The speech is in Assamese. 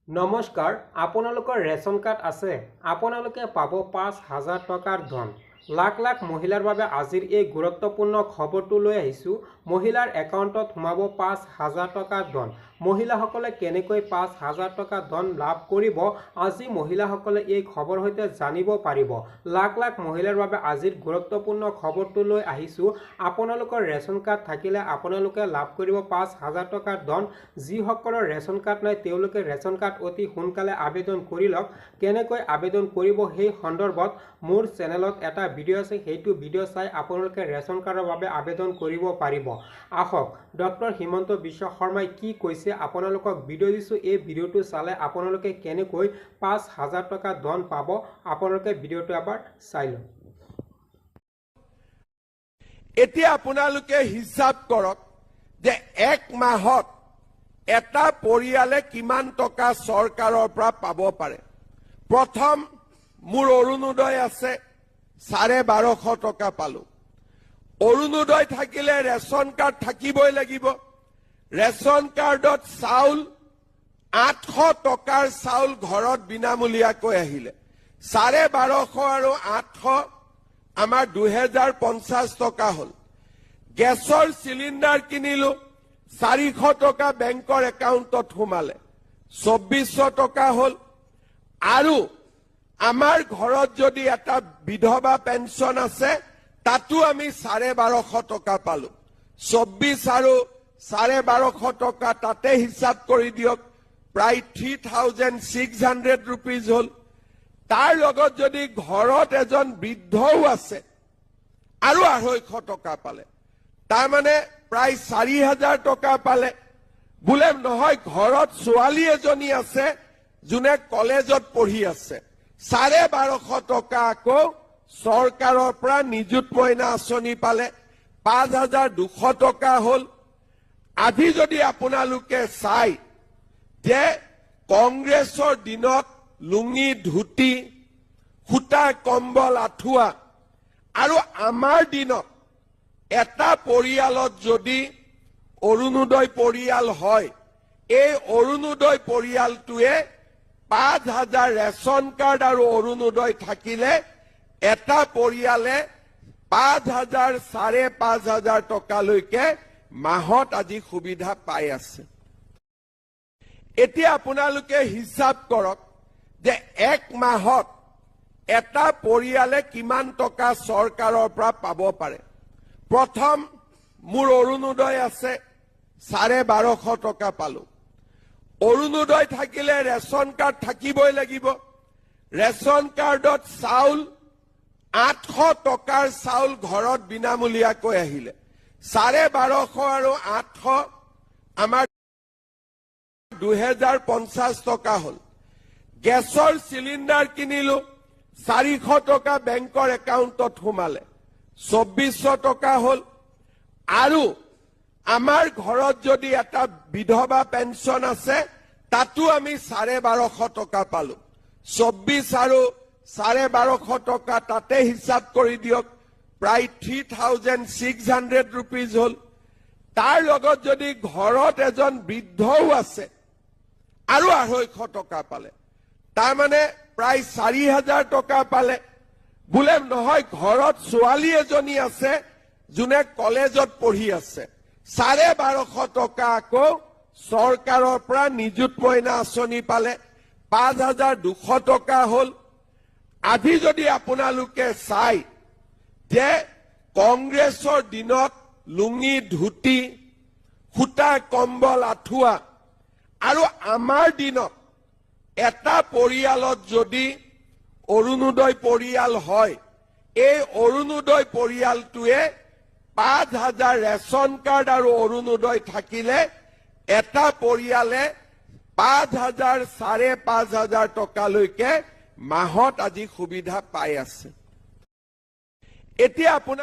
নমস্কাৰ, আপোনালোকৰ ৰেচন কাৰ্ড আছে। আপোনালোকে পাব ৫,০০০ টকাৰ ধন। লাখ লাখ মহিলাৰ বাবে আজিৰ এই গুৰুত্বপূৰ্ণ খবৰটো লৈ আহিছোঁ। মহিলাৰ একাউণ্টত সোমাব ৫,০০০ টকাৰ ধন। মহিলাসকলে কেনেকৈ ৫,০০০ টকা ধন লাভ কৰিব, আজি মহিলাসকলে এই খবৰ সৈতে জানিব পাৰিব। লাখ লাখ মহিলাৰ বাবে আজিৰ গুৰুত্বপূৰ্ণ খবৰটো লৈ আহিছোঁ। আপোনালোকৰ ৰেচন কাৰ্ড থাকিলে আপোনালোকে লাভ কৰিব ৫,০০০ টকাৰ ধন। যিসকলৰ ৰেচন কাৰ্ড নাই তেওঁলোকে ৰেচন কাৰ্ড অতি সোনকালে আবেদন কৰি লওক। কেনেকৈ আবেদন কৰিব সেই সন্দৰ্ভত মোৰ চেনেলত এটা ভিডিঅ' আছে, সেইটো ভিডিঅ' চাই আপোনালোকে ৰেচন কাৰ্ডৰ বাবে আবেদন কৰিব পাৰিব। আহক ডক্টৰ হিমন্ত বিশ্ব শৰ্মাই কি কৈছে আপোনালোকক ভিডিঅ' দিছোঁ। এই ভিডিঅ'টো চালে আপোনালোকে কেনেকৈ ৫,০০০ টকা ধন পাব, আপোনালোকে ভিডিঅ'টো এবাৰ চাই লওক। এতিয়া আপোনালোকে হিচাপ কৰক যে এক মাহত এটা পৰিয়ালে কিমান টকা চৰকাৰৰ পৰা পাব পাৰে। প্ৰথম মোৰ অৰুণোদয় আছে, ১২৫০ টকা পালো। অৰুণোদয় থাকিলে ৰেচন কাৰ্ড থাকিবই লাগিব। ৰেচন কাৰ্ডত চাউল ৮০০ টকাৰ চাউল ঘৰত বিনামূলীয়াকৈ আহিলে। ১২৫০ আৰু ৮০০ আমাৰ ২০৫০ টকা হ'ল। গেছৰ চিলিণ্ডাৰ কিনিলো, ৪০০ টকা বেংকৰ একাউণ্টত সোমালে, ২৪০০ টকা হ'ল। আৰু আমাৰ ঘৰত যদি এটা বিধৱা পেঞ্চন আছে, তাতো আমি ১২৫০ টকা পালো। ২৪ আৰু ১২৫০ টকা তাতে হিচাপ কৰি দিয়ক, প্ৰায় ৩,৬০০ ৰুপিজ হ'ল। তাৰ লগত যদি ঘৰত এজন বৃদ্ধও আছে আৰু ২৫০ টকা পালে, তাৰমানে প্ৰায় ৪,০০০ টকা পালে। বোলে নহয় ঘৰত ছোৱালী এজনী আছে যোনে কলেজত পঢ়ি আছে, ১২৫০ টকা আকৌ চৰকাৰৰ পৰা নিযুত মইনা আঁচনি পালে, ৫,২০০ টকা হ'ল। আজি যদি আপোনালোকে চাই যে কংগ্ৰেছৰ দিনত লুঙি ধুতি, সূতা কম্বল আঁঠুৱা, আৰু আমাৰ দিনত এটা পৰিয়ালত যদি অৰুণোদয় পৰিয়াল হয়, এই অৰুণোদয় পৰিয়ালটোৱে ৫,০০০ ৰেচন কাৰ্ড আৰু অৰুণোদয় থাকিলে এটা পৰিয়ালে ৫,০০০, ৫,৫০০ টকালৈকে মাহত আজি সুবিধা পাই আছে। এতিয়া আপোনালোকে হিচাপ কৰক যে এক মাহত এটা পৰিয়ালে কিমান টকা চৰকাৰৰ পৰা পাব পাৰে। প্ৰথম মোৰ অৰুণোদয় আছে, ১২৫০ টকা পালো। অৰুণোদয় থাকিলে ৰেচন কাৰ্ড থাকিবই লাগিব। ৰেচন কাৰ্ডত চাউল ৮০০ টকাৰ চাউল ঘৰত বিনামূলীয়াকৈ আহিলে, ১২৫০ আৰু ৮০০ আমাৰ ২০৫০ টকা হ'ল। গেছৰ চিলিণ্ডাৰ কিনিলো, ৪০০ টকা বেংকৰ একাউণ্টত সোমালে, ২৪০০ টকা হ'ল। আৰু আমাৰ ঘৰত যদি এটা বিধৱা পেঞ্চন আছে, তাতো আমি ১২৫০ টকা পালো। ২৪ আৰু ১২৫০ টকা তাতে হিচাপ কৰি দিয়ক, প্ৰায় ৩,৬০০ ৰুপিজ হ'ল। তাৰ লগত যদি ঘৰত এজন বৃদ্ধও আছে আৰু ২৫০ টকা পালে, তাৰমানে প্ৰায় ৪,০০০ টকা পালে। বোলে নহয় ঘৰত ছোৱালী এজনী আছে যোনে কলেজত পঢ়ি আছে, ১২৫০ টকা আকৌ চৰকাৰৰ পৰা নিযুত মইনা আঁচনি পালে, ৫,২০০ টকা হ'ল। আজি যদি আপোনালোকে চাই যে কংগ্ৰেছৰ দিনত লুঙি ধুতি, সূতা কম্বল আঁঠুৱা, আৰু আমাৰ দিনত এটা পৰিয়ালত যদি অৰুণোদয় পৰিয়াল হয়, এই অৰুণোদয় পৰিয়ালটোৱে ৫,০০০ ৰেচন কাৰ্ড আৰু অৰুণোদয় থাকিলে এটা পৰিয়ালে ৫,০০০, ৫,৫০০ টকালৈকে মাহত আজি সুবিধা পাই আছে। এতিয়া আপোনাৰ